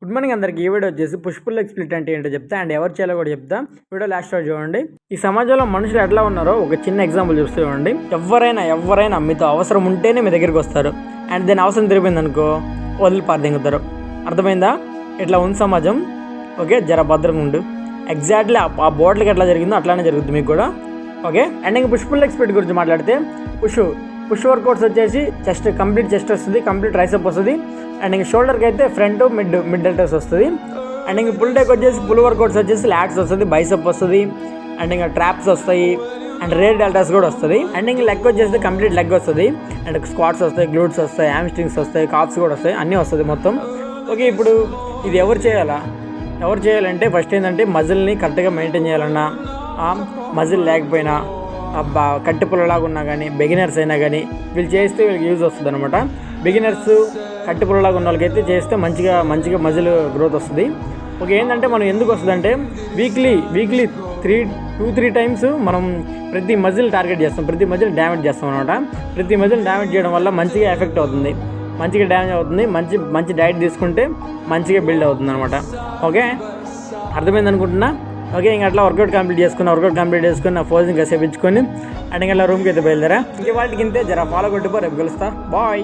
Good morning అందరికి. ఈ video వచ్చేసి పుష్ పుల్ లెగ్ స్ప్లిట్ అంటే ఏంటో చెప్తా అండ్ ఎవరు చేయాలో కూడా చెప్తా. వీడియో లాస్ట్ వరకు చూడండి. ఈ సమాజంలో మనుషులు ఎట్లా ఉన్నారో ఒక చిన్న ఎగ్జాంపుల్ చూస్తూ చూడండి. ఎవరైనా మీతో అవసరం ఉంటేనే మీ దగ్గరికి వస్తారు అండ్ దాని అవసరం తిరిగిపోయింది అనుకో వదిలి పారదింగుతారు. అర్థమైందా? ఇట్లా ఉంది సమాజం. ఓకే, జర భద్రంగా ఉండు. ఎగ్జాక్ట్లీ ఆ బోర్డులకి ఎట్లా జరిగిందో అట్లానే జరుగుతుంది మీకు కూడా. ఓకే, అండ్ ఇంకా పుష్ పుల్ లెగ్ స్ప్లిట్ గురించి మాట్లాడితే పుష్ వర్కౌట్స్ వచ్చేసి కంప్లీట్ చెస్ట్ వస్తుంది, కంప్లీట్ ట్రైసెప్ వస్తుంది. అండ్ ఇంక షోల్డర్కి అయితే ఫ్రంట్ మిడ్ డెల్టాస్ వస్తుంది. అండ్ ఇంక పుల్ టెక్ వచ్చేసి పుల్ వర్కౌట్స్ వచ్చేసి ల్యాట్స్ వస్తుంది, బైసెప్ వస్తుంది, అండ్ ఇంకా ట్రాప్స్ వస్తాయి అండ్ రేర్ డెల్టాస్ కూడా వస్తుంది. అండ్ ఇంక లెగ్ వచ్చేసి కంప్లీట్ లెగ్ వస్తుంది అండ్ స్క్వాట్స్ వస్తాయి, గ్లూట్స్ వస్తాయి, హ్యామ్ స్ట్రింగ్స్ వస్తాయి, కాప్స్ కూడా వస్తాయి, అన్నీ వస్తుంది మొత్తం. ఓకే, ఇప్పుడు ఇది ఎవరు చేయాలంటే ఫస్ట్ ఏంటంటే మజిల్ని కరెక్ట్గా మెయింటైన్ చేయాలన్నా, మజిల్ లేకపోయినా కట్టి పుల్లలాగా ఉన్నా కానీ, బిగినర్స్ అయినా కానీ వీళ్ళు చేస్తే వీళ్ళకి యూజ్ వస్తుంది అనమాట. బిగినర్స్ కట్టి పుల్లలాగా ఉన్న వాళ్ళకైతే చేస్తే మంచిగా మజిల్ గ్రోత్ వస్తుంది. ఓకే, ఏంటంటే మనం ఎందుకు వస్తుంది అంటే వీక్లీ 2-3 టైమ్స్ మనం ప్రతి మజిల్ టార్గెట్ చేస్తాం, ప్రతి మజిల్ డ్యామేజ్ చేస్తాం అనమాట. ప్రతి మజిల్ డ్యామేజ్ చేయడం వల్ల మంచిగా ఎఫెక్ట్ అవుతుంది, మంచిగా డ్యామేజ్ అవుతుంది. మంచి డైట్ తీసుకుంటే మంచిగా బిల్డ్ అవుతుంది అనమాట. ఓకే, అర్థమైంది అనుకుంటున్నా. ఓకే, ఇంకా అట్లా వర్కౌట్ కంప్లీట్ చేసుకుని పోజింగ్ కాసేపు ఇచ్చుకొని అండ్ ఇంకా రూమ్కి అయితే బయలుదేరా. ఇంక వాటికి ఇంతే, జర ఫాలో కొట్టిపో, రేపు కలుస్తా. బాయ్.